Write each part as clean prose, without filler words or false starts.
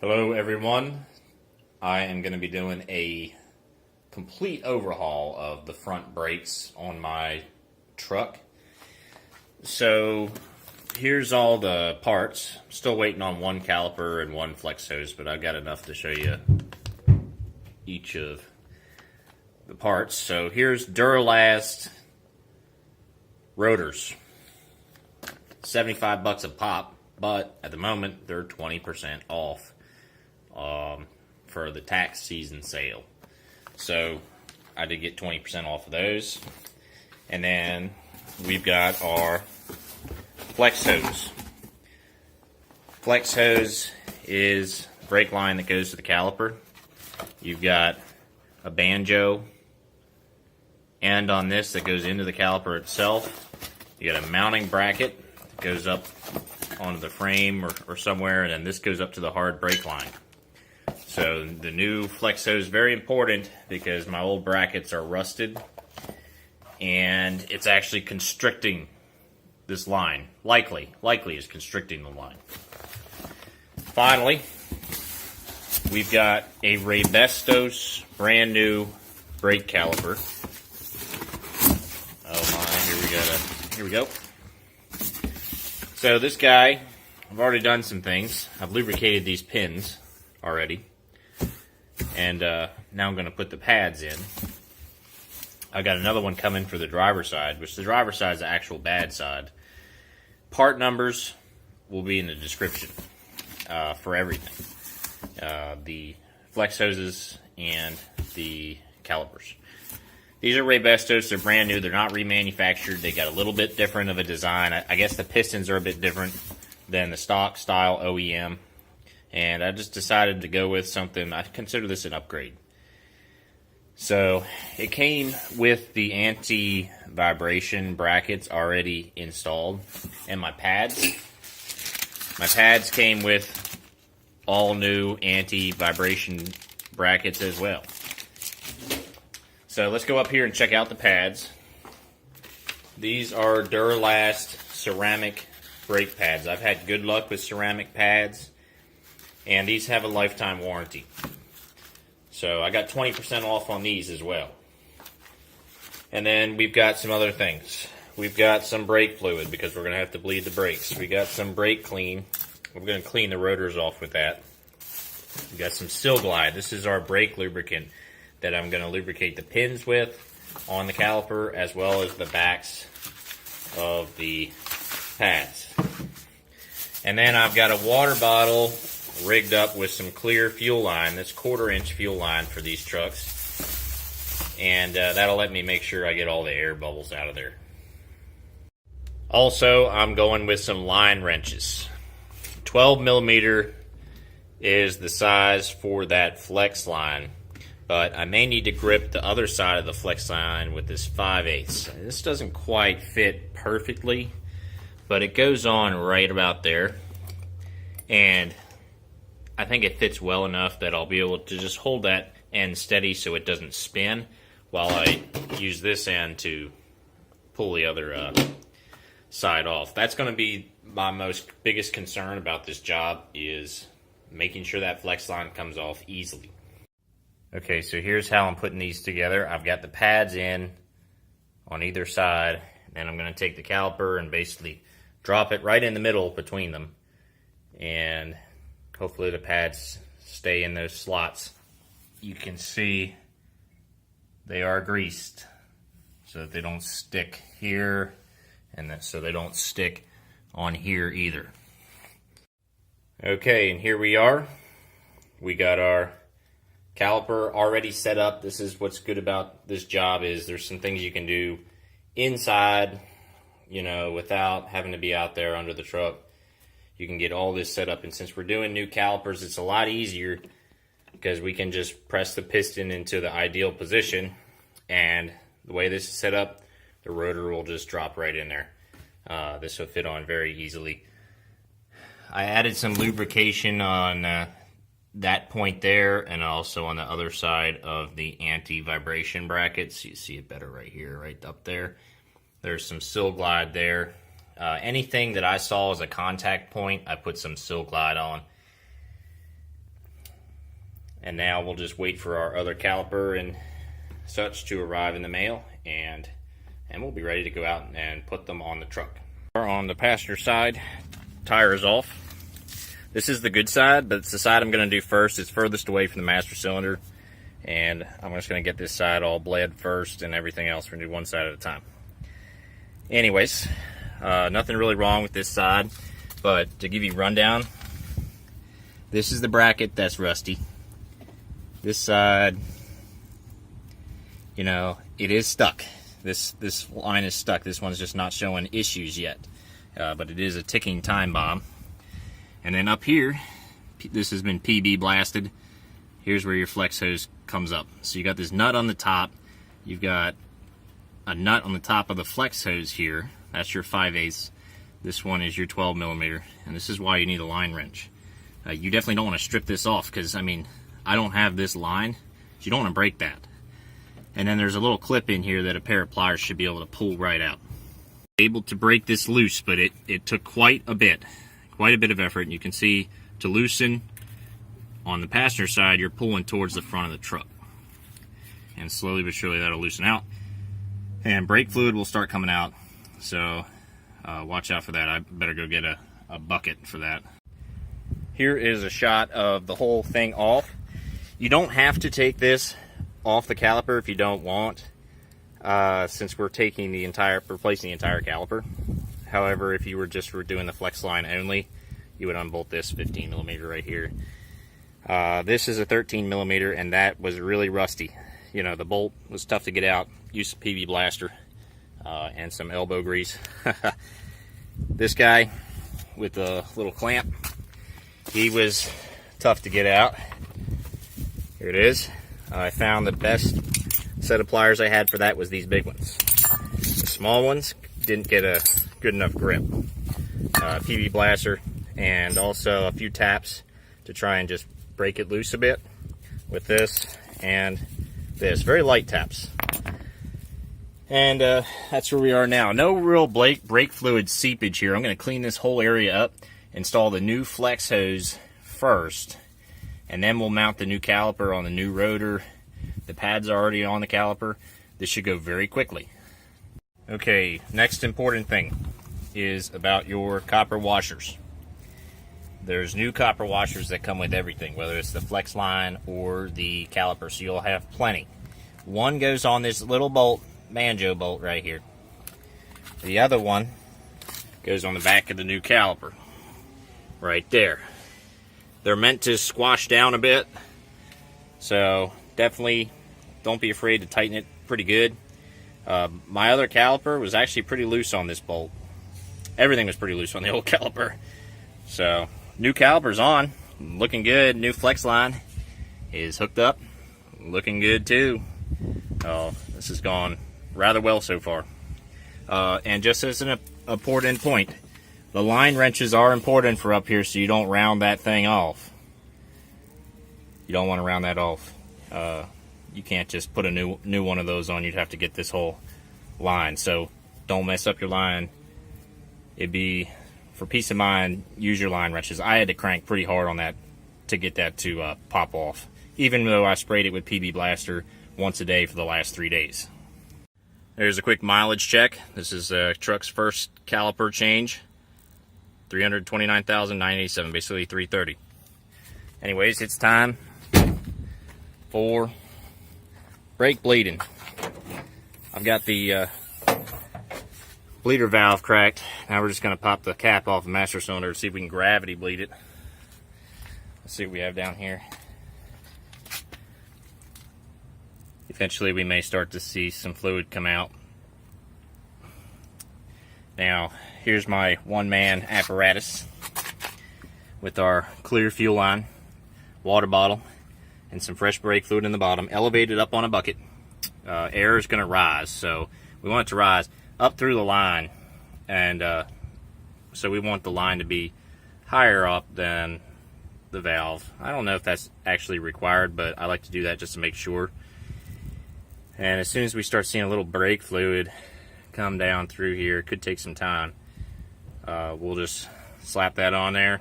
Hello everyone, I am going to be doing a complete overhaul of the front brakes on my truck. So here's all the parts. Still waiting on one caliper and one flex hose, but I've got enough to show you each of the parts. So here's Duralast Rotors, 75 bucks a pop, but at the moment they're 20% off for the tax season sale. So I did get 20% off of those. And then we've got our flex hose. Flex hose is the brake line that goes to the caliper. You've got a banjo end on this that goes into the caliper itself. You got a mounting bracket that goes up onto the frame or somewhere, and then this goes up to the hard brake line. So the new flex hose is very important because my old brackets are rusted and it's actually constricting this line. Likely is constricting the line. Finally, we've got a Rebestos brand new brake caliper. Oh my, here we go. So this guy, I've already done some things. I've lubricated these pins already. And now I'm going to put the pads in. I got another one coming for the driver's side, which the driver's side is the actual bad side. Part numbers will be in the description for everything. The flex hoses and the calipers. These are Rebestos. They're brand new. They're not remanufactured. They got a little bit different of a design. I guess the pistons are a bit different than the stock style OEM. And I just decided to go with something. I consider this an upgrade. So it came with the anti-vibration brackets already installed, and my pads. My pads came with all new anti-vibration brackets as well. So let's go up here and check out the pads. These are Duralast ceramic brake pads. I've had good luck with ceramic pads. And these have a lifetime warranty. So I got 20% off on these as well. And then we've got some other things. We've got some brake fluid because we're going to have to bleed the brakes. We got some brake clean. We're going to clean the rotors off with that. We got some Silglide. This is our brake lubricant that I'm going to lubricate the pins with on the caliper as well as the backs of the pads. And then I've got a water bottle rigged up with some clear fuel line. That's 1/4-inch fuel line for these trucks. And that'll let me make sure I get all the air bubbles out of there. Also, I'm going with some line wrenches. 12mm is the size for that flex line. But I may need to grip the other side of the flex line with this 5/8. This doesn't quite fit perfectly, but it goes on right about there. And I think it fits well enough that I'll be able to just hold that end steady so it doesn't spin while I use this end to pull the other side off. That's going to be my biggest concern about this job, is making sure that flex line comes off easily. Okay, so here's how I'm putting these together. I've got the pads in on either side, and I'm going to take the caliper and basically drop it right in the middle between them. And hopefully the pads stay in those slots. You can see they are greased so that they don't stick here, and so they don't stick on here either. Okay, and here we are. We got our caliper already set up. This is what's good about this job, is there's some things you can do inside, you know, without having to be out there under the truck. You can get all this set up, and since we're doing new calipers, it's a lot easier because we can just press the piston into the ideal position, and the way this is set up, the rotor will just drop right in there. This will fit on very easily. I added some lubrication on that point there, and also on the other side of the anti-vibration brackets. You see it better right here, right up there. There's some Silglide there. Anything that I saw as a contact point, I put some Silglide on. And now we'll just wait for our other caliper and such to arrive in the mail, and we'll be ready to go out and put them on the truck. On the passenger side, tire is off. This is the good side, but it's the side I'm going to do first. It's furthest away from the master cylinder, and I'm just going to get this side all bled first, and everything else we're going to do one side at a time. Anyways, nothing really wrong with this side, but to give you a rundown, this is the bracket that's rusty. This side, you know, it is stuck. This line is stuck. This one's just not showing issues yet, but it is a ticking time bomb. And then up here, this has been PB blasted. Here's where your flex hose comes up. So you got this nut on the top. You've got a nut on the top of the flex hose here. That's your 5/8. This one is your 12 millimeter, and this is why you need a line wrench. You definitely don't want to strip this off, because I mean, I don't have this line, so you don't want to break that. And then there's a little clip in here that a pair of pliers should be able to pull right out. Able to break this loose, but it took quite a bit of effort. And you can see, to loosen on the passenger side, you're pulling towards the front of the truck, and slowly but surely that'll loosen out, and brake fluid will start coming out. So watch out for that. I better go get a bucket for that. Here is a shot of the whole thing off. You don't have to take this off the caliper if you don't want, since we're taking replacing the entire caliper. However, if you were doing the flex line only, you would unbolt this 15 millimeter right here. This is a 13 millimeter, and that was really rusty. You know, the bolt was tough to get out. Used a PB blaster and some elbow grease. This guy with the little clamp, he was tough to get out. Here it is. I found the best set of pliers I had for that was these big ones. The small ones didn't get a good enough grip. PB blaster, and also a few taps to try and just break it loose a bit with this and this. Very light taps. And that's where we are now. No real brake fluid seepage here. I'm going to clean this whole area up, install the new flex hose first, and then we'll mount the new caliper on the new rotor. The pads are already on the caliper. This should go very quickly. Okay, next important thing is about your copper washers. There's new copper washers that come with everything, whether it's the flex line or the caliper, so you'll have plenty. One goes on this little bolt, banjo bolt right here. The other one goes on the back of the new caliper, right there. They're meant to squash down a bit, so definitely don't be afraid to tighten it pretty good. My other caliper was actually pretty loose on this bolt. Everything was pretty loose on the old caliper. So, new caliper's on, looking good. New flex line is hooked up, looking good too. This has gone rather well so far. And just as an important point, the line wrenches are important for up here, so you don't round that thing off. You don't want to round that off. You can't just put a new one of those on. You'd have to get this whole line. So don't mess up your line. It'd be, for peace of mind, use your line wrenches. I had to crank pretty hard on that to get that to pop off, even though I sprayed it with PB blaster once a day for the last 3 days. There's a quick mileage check. This is the truck's first caliper change. 329,987, basically 330. Anyways, it's time for brake bleeding. I've got the bleeder valve cracked. Now we're just going to pop the cap off the master cylinder to see if we can gravity bleed it. Let's see what we have down here. Eventually we may start to see some fluid come out. Now, here's my one-man apparatus with our clear fuel line, water bottle, and some fresh brake fluid in the bottom, elevated up on a bucket. Air is going to rise, so we want it to rise up through the line, and so we want the line to be higher up than the valve. I don't know if that's actually required, but I like to do that just to make sure. And as soon as we start seeing a little brake fluid come down through here, it could take some time. We'll just slap that on there,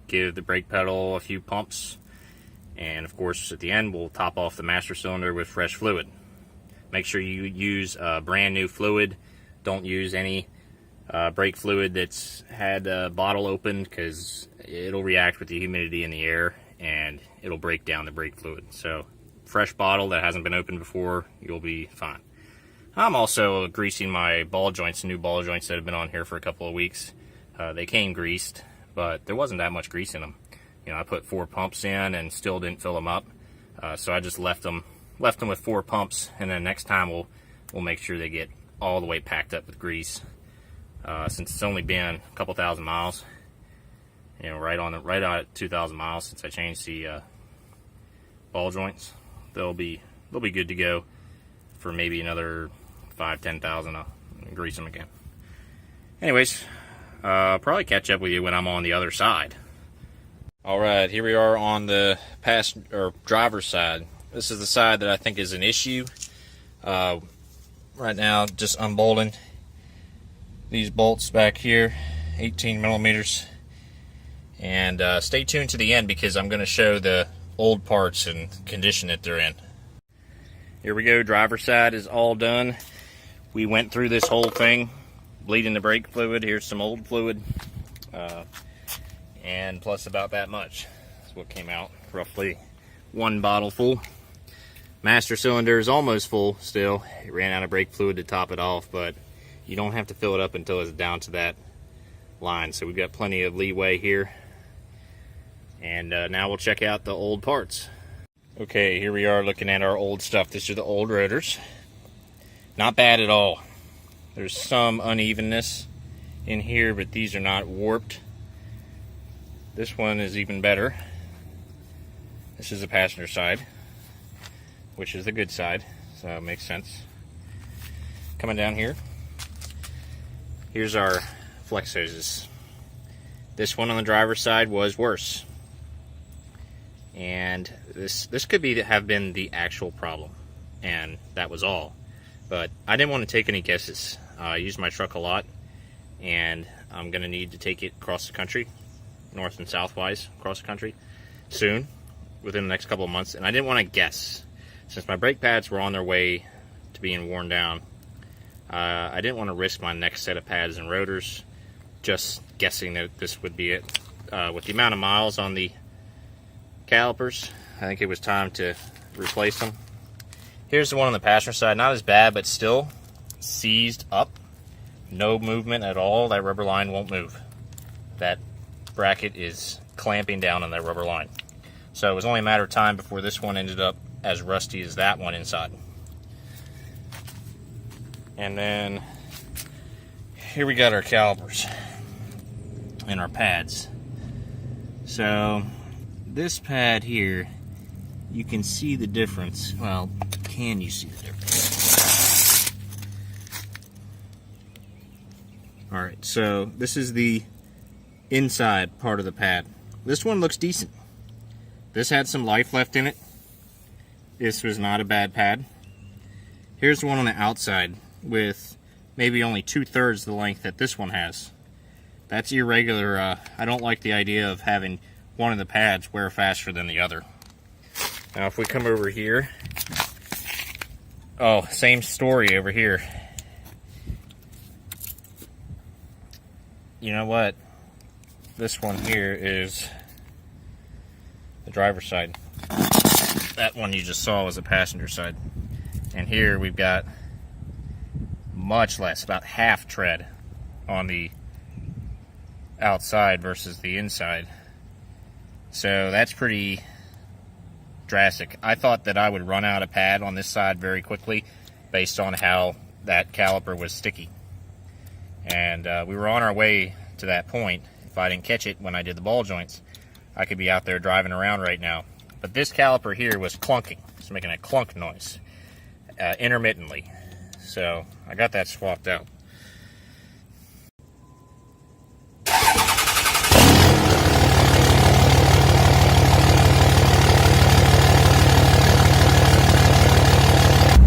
give the brake pedal a few pumps, And of course, at the end, we'll top off the master cylinder with fresh fluid. Make sure you use brand new fluid. Don't use any brake fluid that's had a bottle open, because it'll react with the humidity in the air and it'll break down the brake fluid. So fresh bottle that hasn't been opened before, you'll be fine. I'm also greasing my ball joints, new ball joints that have been on here for a couple of weeks. They came greased, but there wasn't that much grease in them. You know, I put 4 pumps in and still didn't fill them up, so I just left them with 4 pumps, and then next time we'll make sure they get all the way packed up with grease. Since it's only been a couple thousand miles, you know, right on at 2,000 miles since I changed the ball joints, they'll be good to go for maybe another 5,000-10,000. I'll grease them again. Anyways, probably catch up with you when I'm on the other side. All right, here we are on the driver's side. This is the side that I think is an issue. Right now, just unbolting these bolts back here, 18 millimeters. And stay tuned to the end, because I'm going to show the old parts and condition that they're in. Here we go, driver's side is all done. We went through this whole thing, bleeding the brake fluid. Here's some old fluid, and plus about that much. That's what came out, roughly 1 bottle full. Master cylinder is almost full still. It ran out of brake fluid to top it off, but you don't have to fill it up until it's down to that line. So we've got plenty of leeway here. And now we'll check out the old parts. Okay, here we are looking at our old stuff. These are the old rotors. Not bad at all. There's some unevenness in here, but these are not warped. This one is even better. This is the passenger side, which is the good side, so it makes sense. Coming down here, here's our flex hoses. This one on the driver's side was worse, and this could have been the actual problem, and that was all. But I didn't want to take any guesses. I use my truck a lot, and I'm going to need to take it across the country, north and southwise across the country, soon, within the next couple of months, and I didn't want to guess. Since my brake pads were on their way to being worn down, I didn't want to risk my next set of pads and rotors just guessing that this would be it. With the amount of miles on the calipers, I think it was time to replace them. Here's the one on the passenger side. Not as bad, but still seized up. No movement at all. That rubber line won't move. That bracket is clamping down on that rubber line. So it was only a matter of time before this one ended up as rusty as that one inside. And then here we got our calipers and our pads. So this pad here, you can see the difference. Well, can you see the difference? Alright, so this is the inside part of the pad. This one looks decent. This had some life left in it. This was not a bad pad. Here's the one on the outside with maybe only 2/3 the length that this one has. That's irregular. I don't like the idea of having one of the pads wear faster than the other. Now if we come over here, oh, same story over here. You know what? This one here is the driver's side. That one you just saw was the passenger side. And here we've got much less, about half tread on the outside versus the inside. So that's pretty drastic. I thought that I would run out of pad on this side very quickly based on how that caliper was sticky. And we were on our way to that point. If I didn't catch it when I did the ball joints, I could be out there driving around right now. But this caliper here was clunking. It's making a clunk noise intermittently. So I got that swapped out.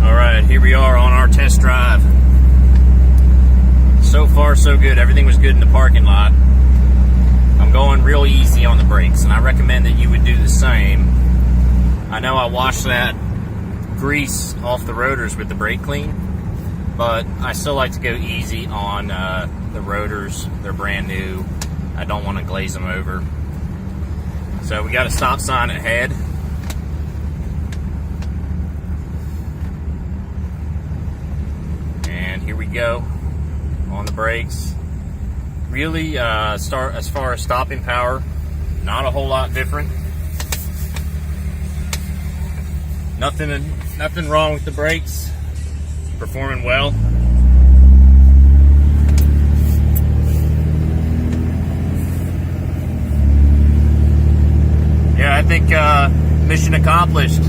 Alright, here we are on our test drive. So far so good. Everything was good in the parking lot. I'm going real easy on the brakes, and I recommend that you would do the same I know I washed that grease off the rotors with the brake clean, but I still like to go easy on the rotors. They're brand new. I don't want to glaze them over. So we got a stop sign ahead. And here we go on the brakes. Really, as far as stopping power, not a whole lot different. Nothing wrong with the brakes. Performing well. Yeah, I think mission accomplished.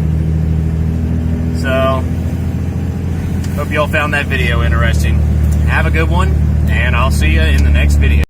So, hope you all found that video interesting. Have a good one, and I'll see you in the next video.